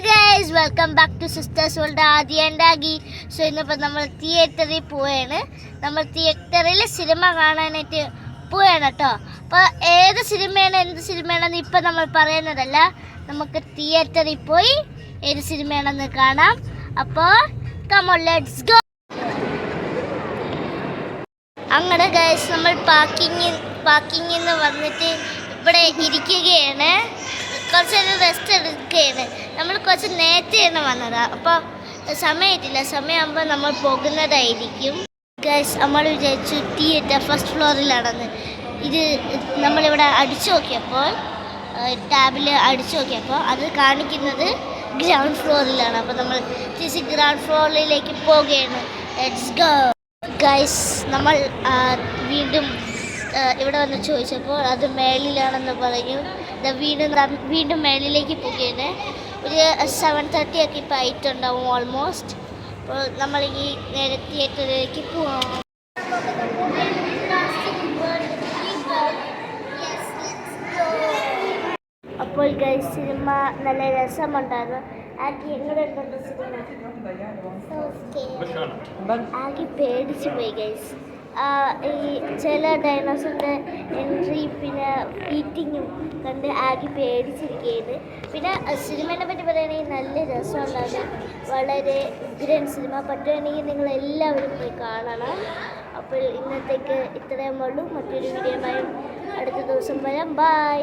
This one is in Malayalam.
Guys welcome back to sisters world Aadi and Aagi. So ഇന്നിപ്പോൾ നമ്മൾ തിയേറ്ററിൽ പോവുകയാണ്. നമ്മൾ തിയേറ്ററിൽ സിനിമ കാണാനായിട്ട് പോവുകയാണ് കേട്ടോ. അപ്പോൾ ഏത് സിനിമയാണ് എന്ത് സിനിമയാണെന്ന് ഇപ്പം നമ്മൾ പറയുന്നതല്ല, നമുക്ക് തിയേറ്ററിൽ പോയി ഏത് സിനിമയാണെന്ന് കാണാം. അപ്പോൾ കം ഓൺ ലെറ്റ്സ് ഗോ. അങ്ങനെ ഗൈസ് നമ്മൾ പാർക്കിങ്ങിൽ നിന്ന് വന്നിട്ട് ഇവിടെ ഇരിക്കുകയാണ്. കുറച്ച് നേരം റെസ്റ്റ് എടുക്കുകയാണ്. നമ്മൾ കുറച്ച് നേരത്തെയാണ് വന്നത്, അപ്പോൾ സമയമായിട്ടില്ല. സമയമാകുമ്പോൾ നമ്മൾ പോകുന്നതായിരിക്കും. ഗൈസ് നമ്മൾ വിചാരിച്ചു തിയേറ്റർ ഫസ്റ്റ് ഫ്ലോറിലാണെന്ന്. ഇത് നമ്മളിവിടെ അടിച്ചു നോക്കിയപ്പോൾ ടാബിൽ അടിച്ചു നോക്കിയപ്പോൾ അത് കാണിക്കുന്നത് ഗ്രൗണ്ട് ഫ്ലോറിലാണ്. അപ്പോൾ നമ്മൾ തിരിച്ച് ഗ്രൗണ്ട് ഫ്ലോറിലേക്ക് പോവുകയാണ്. Let's go. ഗൈസ് നമ്മൾ വീണ്ടും ഇവിടെ വന്ന് ചോദിച്ചപ്പോൾ അത് മേളിലാണെന്ന് പറഞ്ഞു. വീണ്ടും മേളിലേക്ക് പോവുകയാണ്. ഒരു 7:30 ഒക്കെ ഇപ്പോൾ ആയിട്ടുണ്ടാവും ഓൾമോസ്റ്റ്. അപ്പോൾ നമ്മൾ ഈ നേരെ തിയേറ്ററിലേക്ക് പോവാം. അപ്പോൾ ഗൈസ് സിനിമ നല്ല രസമുണ്ടായിരുന്നു. ആക്കി എങ്ങനെയുണ്ടോ സിനിമ? ആക്കി പേടിച്ചു പോയി ഗൈസ്. ഈ ചില ഡൈനോസറിൻ്റെ എൻട്രി പിന്നെ ഈറ്റിങ്ങും കണ്ട് ആക്കി പേടിച്ചിരിക്കുകയാണ്. പിന്നെ സിനിമേനെ പറ്റി പറയുകയാണെങ്കിൽ നല്ല രസമുണ്ടാകും. വളരെ ഉഗ്രൻ സിനിമ. പറ്റുകയാണെങ്കിൽ നിങ്ങൾ എല്ലാവരും പോയി കാണണം. അപ്പോൾ ഇന്നത്തേക്ക് ഇത്രയും ഉള്ളൂ. മറ്റൊരു വീഡിയോയുമായി അടുത്ത ദിവസം വരാം. ബൈ.